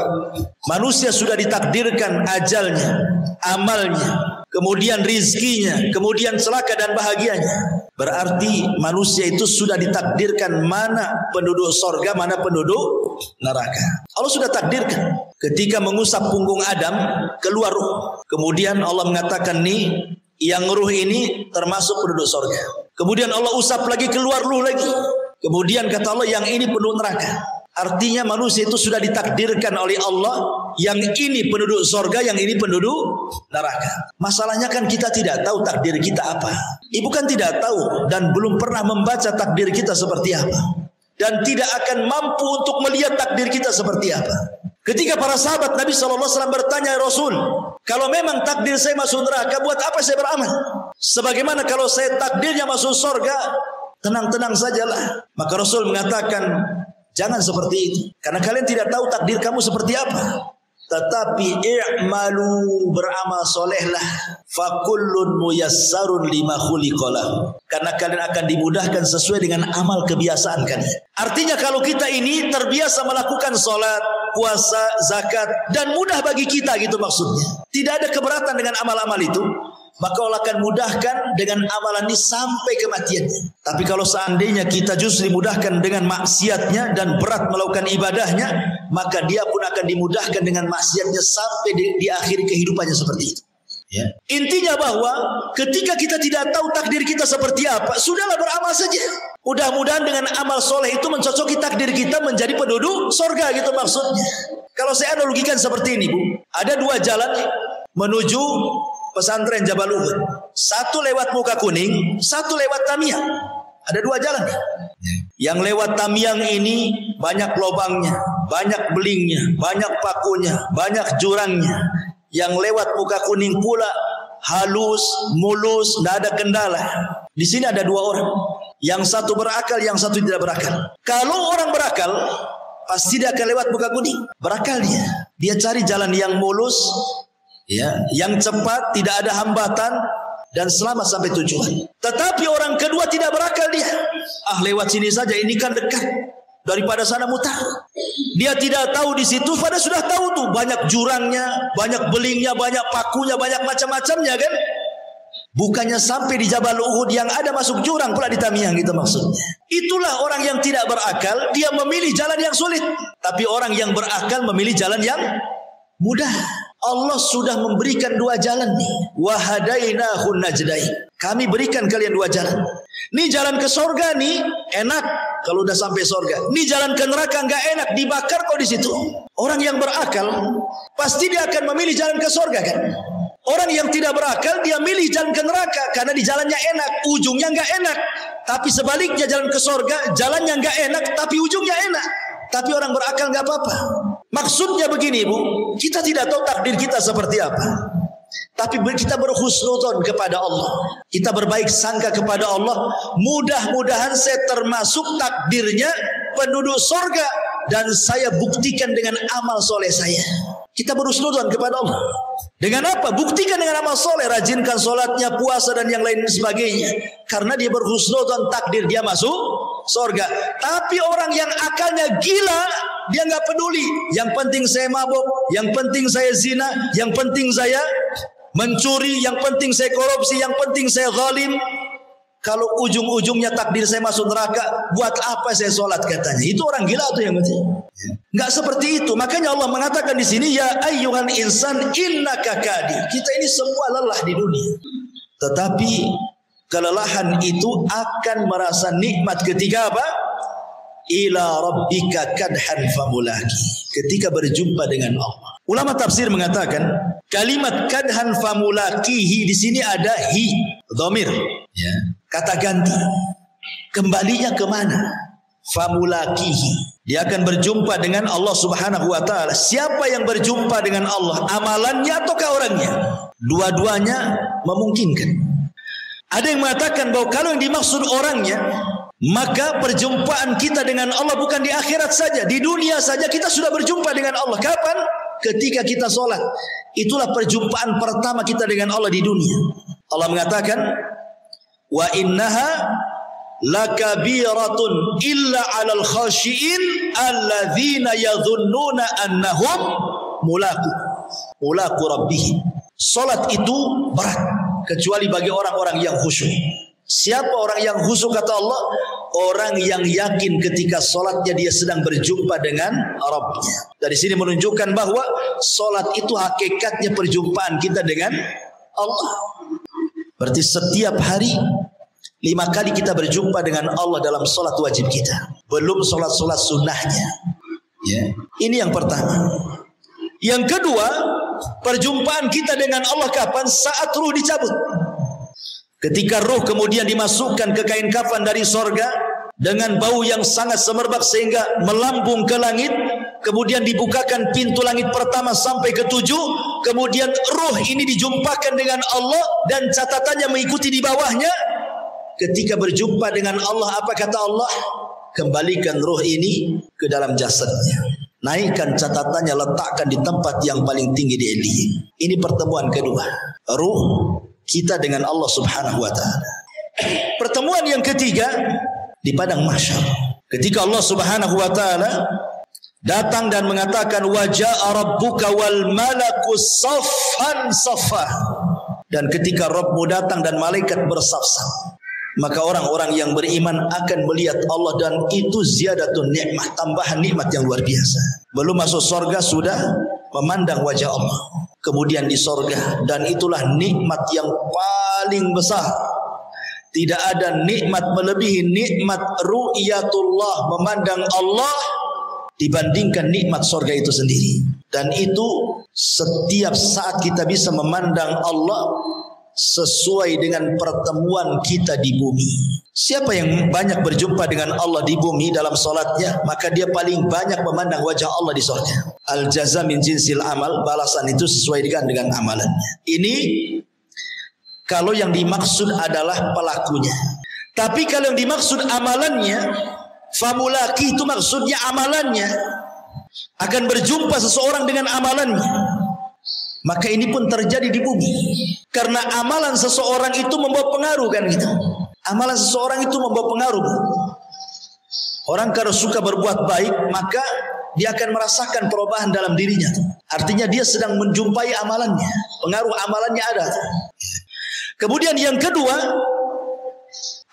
manusia sudah ditakdirkan ajalnya, amalnya, kemudian rizkinya, kemudian celaka dan bahagianya, berarti manusia itu sudah ditakdirkan mana penduduk sorga, mana penduduk neraka. Allah sudah takdirkan. Ketika mengusap punggung Adam, keluar ruh. Kemudian Allah mengatakan, nih yang ruh ini termasuk penduduk sorga. Kemudian Allah usap lagi, keluar ruh lagi. Kemudian kata Allah, yang ini penduduk neraka. Artinya manusia itu sudah ditakdirkan oleh Allah, yang ini penduduk sorga, yang ini penduduk neraka. Masalahnya kan kita tidak tahu takdir kita apa. Ibu kan tidak tahu dan belum pernah membaca takdir kita seperti apa, dan tidak akan mampu untuk melihat takdir kita seperti apa. Ketika para sahabat Nabi SAW bertanya, Rasul, kalau memang takdir saya masuk neraka, buat apa saya beramal? Sebagaimana kalau saya takdirnya masuk sorga, tenang-tenang sajalah. Maka Rasul mengatakan, jangan seperti itu, karena kalian tidak tahu takdir kamu seperti apa. Tetapi i'malu, beramal solehlah, fakullun muyassarun lima khuliqalahu, karena kalian akan dimudahkan sesuai dengan amal kebiasaan kalian. Artinya kalau kita ini terbiasa melakukan sholat, puasa, zakat, dan mudah bagi kita, gitu maksudnya, tidak ada keberatan dengan amal-amal itu, maka Allah akan mudahkan dengan amalan ini sampai kematiannya. Tapi kalau seandainya kita justru dimudahkan dengan maksiatnya dan berat melakukan ibadahnya, maka dia pun akan dimudahkan dengan maksiatnya sampai di akhir kehidupannya seperti itu. Ya. Intinya bahwa ketika kita tidak tahu takdir kita seperti apa, sudahlah beramal saja. Mudah-mudahan dengan amal soleh itu mencocoki takdir kita menjadi penduduk sorga, gitu maksudnya. Kalau saya analogikan seperti ini, Bu, ada dua jalan menuju pesantren Jabal Uhud. Satu lewat Muka Kuning, satu lewat Tamiang. Ada dua jalan. Yang lewat Tamiang ini banyak lubangnya, banyak belingnya, banyak pakunya, banyak jurangnya. Yang lewat Muka Kuning pula halus, mulus, tidak ada kendala. Di sini ada dua orang. Yang satu berakal, yang satu tidak berakal. Kalau orang berakal, pasti dia akan lewat Muka Kuning. Berakal dia. Dia cari jalan yang mulus, ya, yang cepat, tidak ada hambatan, dan selamat sampai tujuan. Tetapi orang kedua tidak berakal dia. Lewat sini saja, ini kan dekat, daripada sana mutar. Dia tidak tahu di situ, pada sudah tahu tuh banyak jurangnya, banyak belingnya, banyak pakunya, banyak macam-macamnya kan. Bukannya sampai di Jabal Uhud yang ada masuk jurang pula di Tamiang, gitu maksudnya. Itulah orang yang tidak berakal, dia memilih jalan yang sulit. Tapi orang yang berakal memilih jalan yang mudah. Allah sudah memberikan dua jalan nih. Wa hadainahun najdain. Kami berikan kalian dua jalan. Nih jalan ke sorga nih enak kalau udah sampai sorga. Nih jalan ke neraka nggak enak, dibakar kok di situ. Orang yang berakal pasti dia akan memilih jalan ke sorga kan. Orang yang tidak berakal dia milih jalan ke neraka karena di jalannya enak, ujungnya nggak enak. Tapi sebaliknya jalan ke sorga, jalannya nggak enak tapi ujungnya enak. Tapi orang berakal nggak apa-apa. Maksudnya begini Bu, kita tidak tahu takdir kita seperti apa. Tapi kita berhusnudzon kepada Allah. Kita berbaik sangka kepada Allah. Mudah-mudahan saya termasuk takdirnya penduduk surga. Dan saya buktikan dengan amal soleh saya. Kita berhusnudzon kepada Allah. Dengan apa? Buktikan dengan amal soleh. Rajinkan solatnya, puasa dan yang lain sebagainya. Karena dia berhusnudzon takdir dia masuk surga. Tapi orang yang akalnya gila, dia nggak peduli. Yang penting saya mabuk, yang penting saya zina, yang penting saya mencuri, yang penting saya korupsi, yang penting saya zalim. Kalau ujung-ujungnya takdir saya masuk neraka, buat apa saya sholat katanya? Itu orang gila tuh yang penting. Nggak seperti itu. Makanya Allah mengatakan di sini, ya ayyuhal insan innaka kadir. Kita ini semua lelah di dunia. Tetapi kelelahan itu akan merasa nikmat ketika apa? Ila rabbika kadhan famulaki. Ketika berjumpa dengan Allah. Ulama tafsir mengatakan kalimat kadhan famulakihi di sini ada hi, dhamir, ya, kata ganti. Kembalinya kemana? Famulakihi. Dia akan berjumpa dengan Allah Subhanahu wa taala. Siapa yang berjumpa dengan Allah? Amalannya ataukah orangnya? Dua-duanya memungkinkan. Ada yang mengatakan bahwa kalau yang dimaksud orangnya, maka perjumpaan kita dengan Allah bukan di akhirat saja, di dunia saja kita sudah berjumpa dengan Allah. Kapan? Ketika kita sholat. Itulah perjumpaan pertama kita dengan Allah di dunia. Allah mengatakan, wa innaha lakabiratun illa 'alal khashiin alladzina yadhunnuna annahum mulaqu rabbihim. Salat itu berat kecuali bagi orang-orang yang khusyuk. Siapa orang yang khusyuk kata Allah? Orang yang yakin ketika salatnya dia sedang berjumpa dengan Rabbnya. Dari sini menunjukkan bahwa salat itu hakikatnya perjumpaan kita dengan Allah. Berarti setiap hari 5 kali kita berjumpa dengan Allah dalam salat wajib kita. Belum salat-salat sunnahnya. Ya. Ini yang pertama. Yang kedua, perjumpaan kita dengan Allah kapan? Saat ruh dicabut. Ketika ruh kemudian dimasukkan ke kain kafan dari sorga dengan bau yang sangat semerbak sehingga melambung ke langit, kemudian dibukakan pintu langit pertama sampai ke 7, kemudian ruh ini dijumpakan dengan Allah dan catatannya mengikuti di bawahnya. Ketika berjumpa dengan Allah, apa kata Allah? Kembalikan ruh ini ke dalam jasadnya, naikkan catatannya, letakkan di tempat yang paling tinggi di Illiyin. Ini pertemuan kedua, ruh kita dengan Allah Subhanahu wa taala. Pertemuan yang ketiga di padang mahsyar. Ketika Allah Subhanahu wa taala datang dan mengatakan wa jaa rabbuka wal malaku saffan saffa. Dan ketika Rabbmu datang dan malaikat bersaf-saf, maka orang-orang yang beriman akan melihat Allah dan itu ziyadatun nikmah, tambahan nikmat yang luar biasa. Belum masuk surga sudah memandang wajah Allah. Kemudian di surga, dan itulah nikmat yang paling besar. Tidak ada nikmat melebihi nikmat ru'yatullah, memandang Allah, dibandingkan nikmat surga itu sendiri. Dan itu setiap saat kita bisa memandang Allah sesuai dengan pertemuan kita di bumi. Siapa yang banyak berjumpa dengan Allah di bumi dalam salatnya, maka dia paling banyak memandang wajah Allah di surga. Al jaza min jinsil amal, balasan itu sesuai dengan amalannya. Ini kalau yang dimaksud adalah pelakunya. Tapi kalau yang dimaksud amalannya, famulaki itu maksudnya amalannya. Akan berjumpa seseorang dengan amalannya. Maka ini pun terjadi di bumi. Karena amalan seseorang itu membawa pengaruh kan gitu. Amalan seseorang itu membawa pengaruh. Orang kalau suka berbuat baik, maka dia akan merasakan perubahan dalam dirinya. Artinya dia sedang menjumpai amalannya. Pengaruh amalannya ada. Kemudian yang kedua,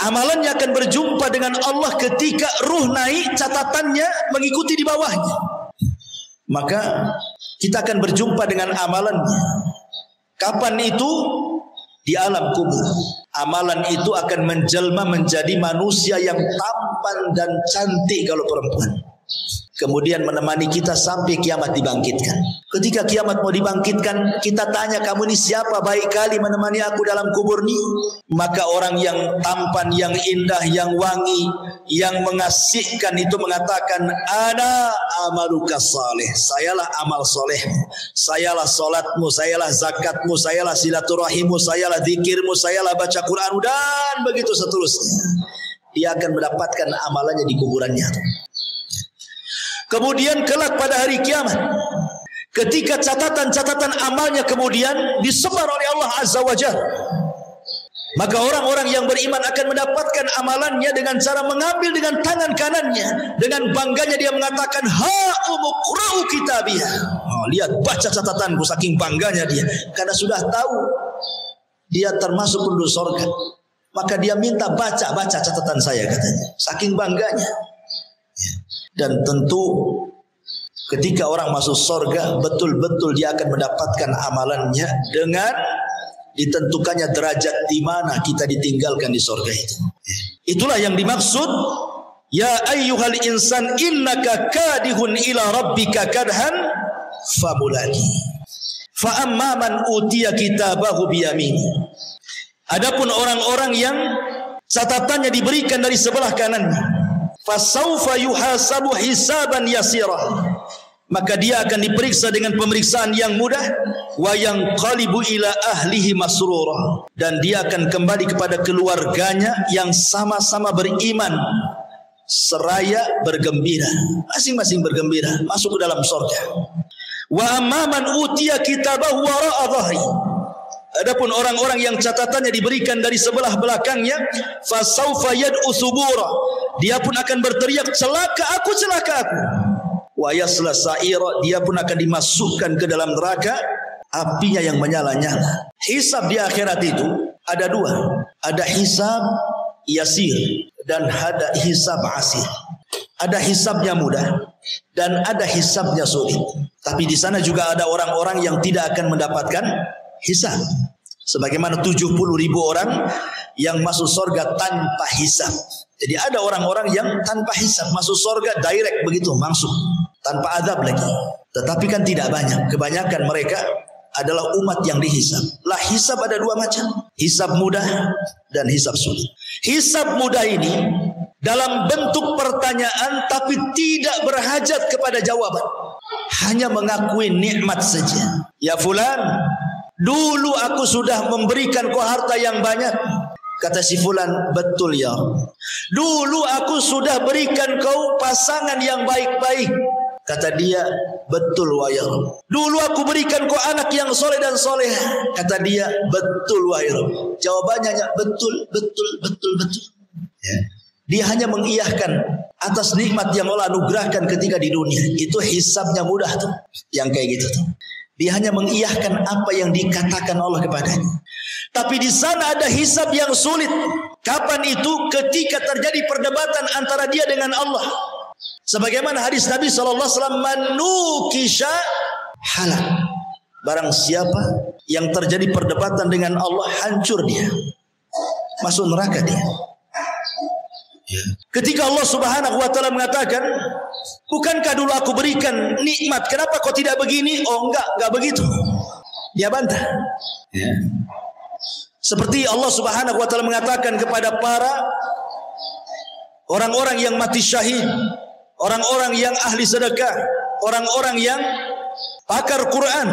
amalannya akan berjumpa dengan Allah ketika ruh naik, catatannya mengikuti di bawahnya. Maka kita akan berjumpa dengan amalannya. Kapan itu? Di alam kubur. Amalan itu akan menjelma menjadi manusia yang tampan dan cantik kalau perempuan. kemudian menemani kita sampai kiamat dibangkitkan. Ketika kiamat mau dibangkitkan, kita tanya, kamu ini siapa baik kali menemani aku dalam kubur ini? Maka orang yang tampan, yang indah, yang wangi, yang mengasihkan itu mengatakan, ana amaluka salih, sayalah amal solehmu, sayalah solatmu, sayalah zakatmu, sayalah silaturahimmu, sayalah zikirmu, sayalah baca Quran, dan begitu seterusnya. Dia akan mendapatkan amalannya di kuburannya. Kemudian kelak pada hari kiamat, ketika catatan-catatan amalnya kemudian disebar oleh Allah Azza wa Jalla, maka orang-orang yang beriman akan mendapatkan amalannya dengan cara mengambil dengan tangan kanannya. Dengan bangganya dia mengatakan, ha umuqra'u kitabiyah. Oh, lihat, baca catatanku, saking bangganya dia. Karena sudah tahu dia termasuk penduduk surga, maka dia minta baca catatan saya, katanya. Saking bangganya. Dan tentu ketika orang masuk surga, betul-betul dia akan mendapatkan amalannya dengan ditentukannya derajat di mana kita ditinggalkan di surga itu. Itulah yang dimaksud, ya ayyuhal insan innaka kadihun ila rabbika kadhan famulaki. Fa amma man utiya kitabahu biyamini. Adapun orang-orang yang catatannya diberikan dari sebelah kanannya, fasaufa yuhasabu hisaban yasira, maka dia akan diperiksa dengan pemeriksaan yang mudah, wa yanqalibu ila ahlihi masrura, dan dia akan kembali kepada keluarganya yang sama-sama beriman seraya bergembira, masing-masing bergembira masuk ke dalam surga. Wa amman utiya kitabahu wara'a dhahri, adapun orang-orang yang catatannya diberikan dari sebelah belakangnya, fasaufa yad'u subura, dia pun akan berteriak, celaka aku, celaka aku. Wa yasla sa'ira, dia pun akan dimasukkan ke dalam neraka, apinya yang menyala-nyala. Hisab di akhirat itu ada dua, ada hisab yasir dan ada hisab asir. Ada hisabnya mudah dan ada hisabnya sulit. Tapi di sana juga ada orang-orang yang tidak akan mendapatkan hisab. Sebagaimana 70.000 orang yang masuk surga tanpa hisab. Jadi ada orang-orang yang tanpa hisab masuk surga direct begitu, langsung tanpa azab lagi. Tetapi kan tidak banyak. Kebanyakan mereka adalah umat yang dihisab. Lah, hisab ada dua macam, hisab mudah dan hisab sulit. Hisab mudah ini dalam bentuk pertanyaan tapi tidak berhajat kepada jawaban, hanya mengakui nikmat saja. Ya fulan, dulu aku sudah memberikan kau harta yang banyak. Kata si fulan, betul ya. Dulu aku sudah berikan kau pasangan yang baik-baik. Kata dia, betul wahai Rabb. Dulu aku berikan kau anak yang soleh dan soleh. Kata dia, betul wahai Rabb. Jawabannya betul, betul, betul, betul. Ya. Dia hanya mengiyahkan atas nikmat yang Allah anugerahkan ketika di dunia. Itu hisabnya mudah tuh, yang kayak gitu tuh. Dia hanya mengiyahkan apa yang dikatakan Allah kepadanya. Tapi di sana ada hisab yang sulit. Kapan itu? Ketika terjadi perdebatan antara dia dengan Allah. Sebagaimana hadis Nabi SAW, manukisha halak. Barang siapa yang terjadi perdebatan dengan Allah, hancur dia, masuk neraka dia. Ketika Allah Subhanahu wa taala mengatakan, bukankah dulu aku berikan nikmat, kenapa kau tidak begini? Oh enggak begitu. Dia bantah. Ya. Seperti Allah Subhanahu wa taala mengatakan kepada para orang-orang yang mati syahid, orang-orang yang ahli sedekah, orang-orang yang pakar Quran,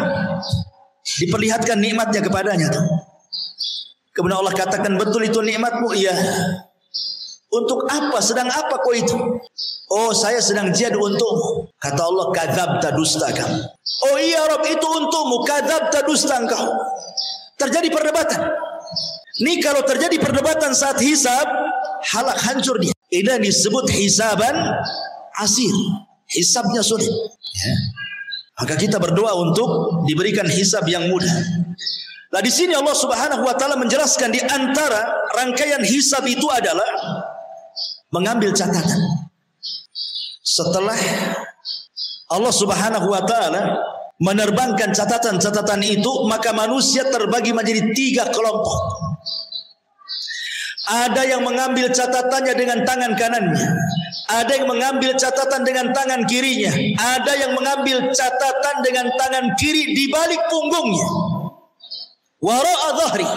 diperlihatkan nikmatnya kepadanya. Kemudian Allah katakan, betul itu nikmatmu? Iya. Untuk apa? Sedang apa kau itu? Oh, saya sedang jihad untukmu. Kata Allah, kadzabta, dusta kamu. Oh iya Rabb, itu untukmu. Kadzabta, dusta engkau. Terjadi perdebatan. Ini kalau terjadi perdebatan saat hisab, halak, hancur dia. Ini disebut hisaban asir. Hisabnya sulit. Ya. Maka kita berdoa untuk diberikan hisab yang mudah. Nah, di sini Allah Subhanahu wa taala menjelaskan di antara rangkaian hisab itu adalah mengambil catatan. Setelah Allah Subhanahu wa taala menerbangkan catatan-catatan itu, maka manusia terbagi menjadi 3 kelompok. Ada yang mengambil catatannya dengan tangan kanannya, ada yang mengambil catatan dengan tangan kirinya, ada yang mengambil catatan dengan tangan kiri di balik punggungnya. Wara'a dhahri,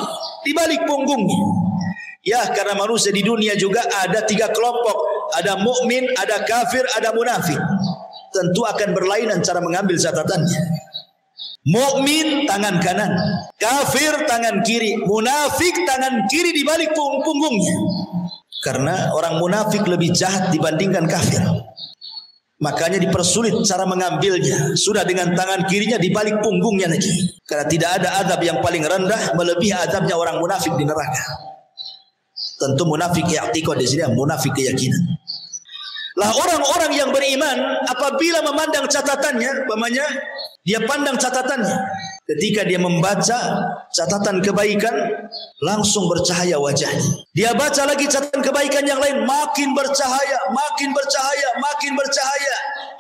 di balik punggungnya. Ya, karena manusia di dunia juga ada 3 kelompok, ada mukmin, ada kafir, ada munafik. Tentu akan berlainan cara mengambil catatannya. Mukmin tangan kanan, kafir tangan kiri, munafik tangan kiri di balik punggungnya. Karena orang munafik lebih jahat dibandingkan kafir. Makanya dipersulit cara mengambilnya. Sudah dengan tangan kirinya di balik punggungnya lagi. Karena tidak ada azab yang paling rendah melebihi azabnya orang munafik di neraka. Tentu munafik i'tiqad di sini, munafik keyakinan. Lah orang-orang yang beriman apabila memandang catatannya, umpamanya dia pandang catatannya, ketika dia membaca catatan kebaikan langsung bercahaya wajahnya. Dia baca lagi catatan kebaikan yang lain, makin bercahaya, makin bercahaya, makin bercahaya.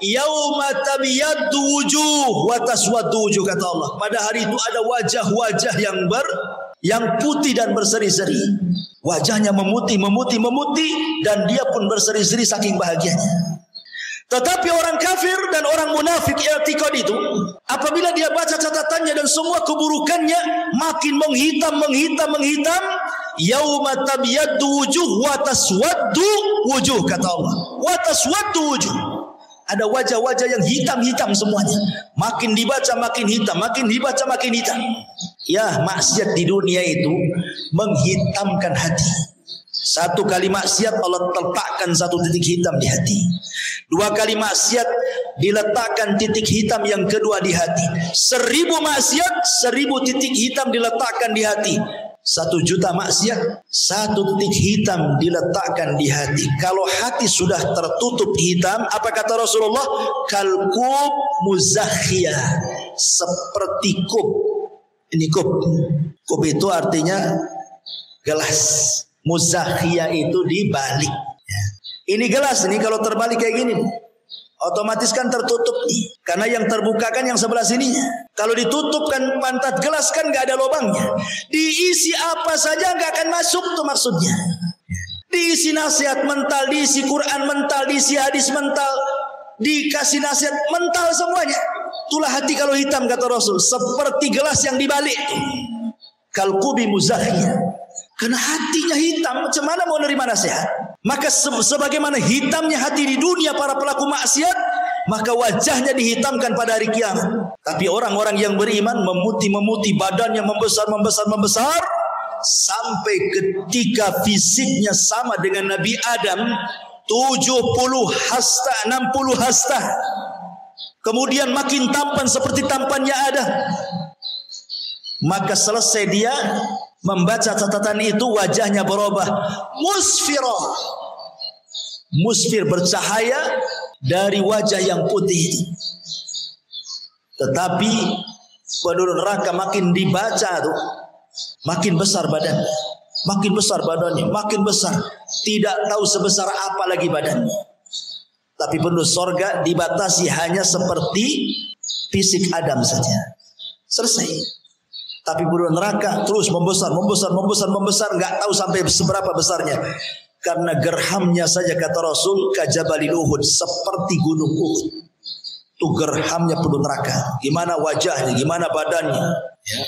Yauma tabyaddu wujuh wa taswaddu wujuh, kata Allah. Pada hari itu ada wajah-wajah yang putih dan berseri-seri. Wajahnya memutih, dan dia pun berseri-seri saking bahagianya. Tetapi orang kafir dan orang munafik i'tiqad itu, apabila dia baca catatannya dan semua keburukannya makin menghitam, yauma tabyaddu wujuh wa taswaddu wujuh, kata Allah. Wa taswaddu wujuh. Ada wajah-wajah yang hitam-hitam semuanya. Makin dibaca makin hitam, makin dibaca makin hitam. Ya, maksiat di dunia itu menghitamkan hati. 1 kali maksiat Allah letakkan 1 titik hitam di hati. 2 kali maksiat diletakkan titik hitam yang kedua di hati. 1000 maksiat 1000 titik hitam diletakkan di hati. 1 juta maksiat 1 titik hitam diletakkan di hati. Kalau hati sudah tertutup hitam, apa kata Rasulullah? Kalkub muzakhiyah, seperti kub. Ini kub. Kub itu artinya gelas. Muzakhiyah itu dibalik. Ini gelas ini kalau terbalik kayak gini, otomatis kan tertutup nih. Karena yang terbuka kan yang sebelah sininya. Kalau ditutup kan pantat gelas kan nggak ada lubangnya. Diisi apa saja nggak akan masuk tuh maksudnya. Diisi nasihat mental, diisi Quran mental, diisi hadis mental, dikasih nasihat mental semuanya. Itulah hati kalau hitam, kata Rasul, seperti gelas yang dibalik. Kalqubi muzakhiyah. Karena hatinya hitam, macam mana mau nerima nasihat? Maka sebagaimana hitamnya hati di dunia para pelaku maksiat, maka wajahnya dihitamkan pada hari kiamat. Tapi orang-orang yang beriman memutih, badannya membesar, sampai ketika fisiknya sama dengan Nabi Adam, 70 hasta, 60 hasta. Kemudian makin tampan seperti tampannya Adam. Maka selesai dia membaca catatan itu, wajahnya berubah musfirah, musfir, bercahaya dari wajah yang putih itu. Tetapi penduduk neraka makin dibaca tuh, makin besar badannya, makin besar, tidak tahu sebesar apa lagi badannya. Tapi penduduk sorga dibatasi hanya seperti fisik Adam saja, selesai. Tapi penduduk neraka terus membesar, nggak tahu sampai seberapa besarnya. Karena gerhamnya saja, kata Rasul, kajabalil Uhud, seperti gunung Uhud. Itu gerhamnya penduduk neraka. Gimana wajahnya, gimana badannya, ya.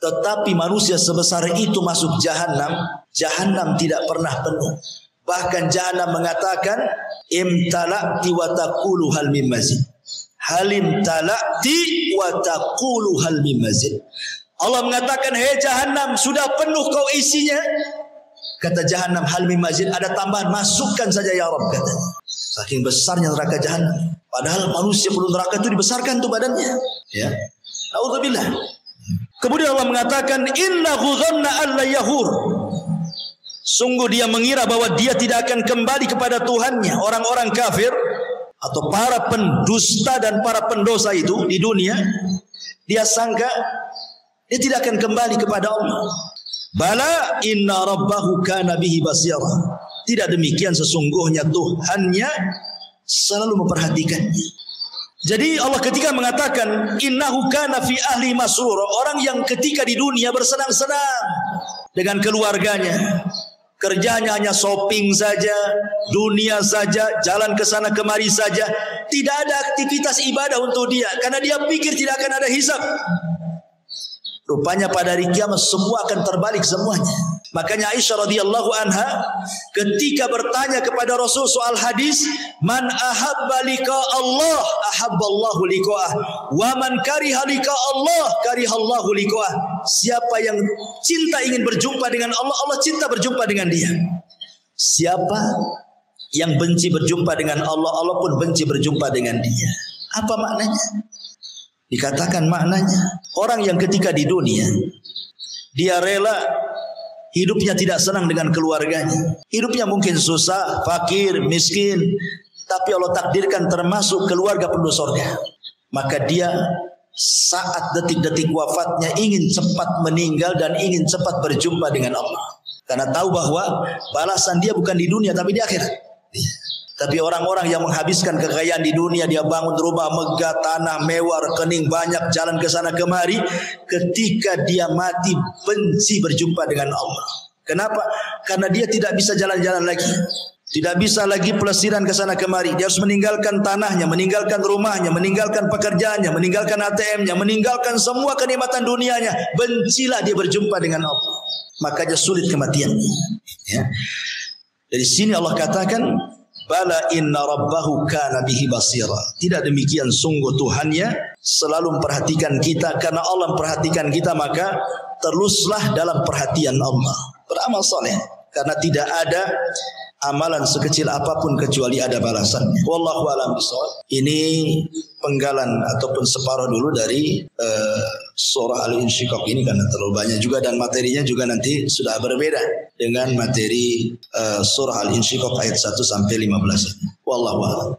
Tetapi manusia sebesar itu masuk jahanam, jahanam tidak pernah penuh. Bahkan jahanam mengatakan, imtala'ti wa taqulu hal min mazid. Halim tala'ti wa taqulu hal min mazid. Allah mengatakan, hei jahanam, sudah penuh kau isinya. Kata jahanam, hal min mazid, ada tambahan, masukkan saja ya Rabb, katanya. Saking besarnya neraka jahanam. Padahal manusia penuh neraka itu dibesarkan tuh badannya, ya. Nauzubillah. Kemudian Allah mengatakan, innahu dhanna alla yahur. Sungguh dia mengira bahwa dia tidak akan kembali kepada Tuhannya. Orang-orang kafir atau para pendusta dan para pendosa itu di dunia, dia sangka dia tidak akan kembali kepada Allah. Bala inna rabbahu kana bihi basira. Tidak demikian, sesungguhnya Tuhannya selalu memperhatikannya. Jadi Allah ketika mengatakan innahu kana fi ahli masrur, orang yang ketika di dunia bersenang-senang dengan keluarganya, Kerjanya hanya shopping saja, dunia saja, jalan ke sana kemari saja. Tidak ada aktivitas ibadah untuk dia, karena dia pikir tidak akan ada hisab. Rupanya pada hari kiamat semua akan terbalik semuanya. Makanya Aisyah radhiyallahu anha ketika bertanya kepada Rasul soal hadis, man ahabba liqa Allah ahabballahu liqa'ah, wa man kariha liqa Allah karihallahu liqa'ah. Siapa yang cinta ingin berjumpa dengan Allah, Allah cinta berjumpa dengan dia. Siapa yang benci berjumpa dengan Allah, Allah pun benci berjumpa dengan dia. Apa maknanya? Dikatakan maknanya, orang yang ketika di dunia dia rela hidupnya tidak senang dengan keluarganya, hidupnya mungkin susah, fakir, miskin, tapi Allah takdirkan termasuk keluarga penduduk surga, maka dia saat detik-detik wafatnya ingin cepat meninggal dan ingin cepat berjumpa dengan Allah, karena tahu bahwa balasan dia bukan di dunia tapi di akhirat. Tapi orang-orang yang menghabiskan kekayaan di dunia, dia bangun rumah megah, tanah mewah, rekening banyak, jalan ke sana kemari, ketika dia mati benci berjumpa dengan Allah. Kenapa? Karena dia tidak bisa jalan-jalan lagi, tidak bisa lagi pelesiran ke sana kemari. Dia harus meninggalkan tanahnya, meninggalkan rumahnya, meninggalkan pekerjaannya, meninggalkan ATM-nya, meninggalkan semua kenikmatan dunianya. Bencilah dia berjumpa dengan Allah, makanya sulit kematiannya. Ya. Dari sini Allah katakan, bala inna rabbahu kana bihi basira. Tidak demikian, sungguh Tuhannya selalu memperhatikan kita. Karena Allah memperhatikan kita, maka teruslah dalam perhatian Allah. Beramal soleh, karena tidak ada amalan sekecil apapun kecuali ada balasannya. Wallahu a'lam bishawab. Ini penggalan ataupun separuh dulu dari surah Al-Insyiqaq ini, karena terlalu banyak juga dan materinya juga nanti sudah berbeda dengan materi surah Al-Insyiqaq ayat 1 sampai 15. Wallahu a'lam.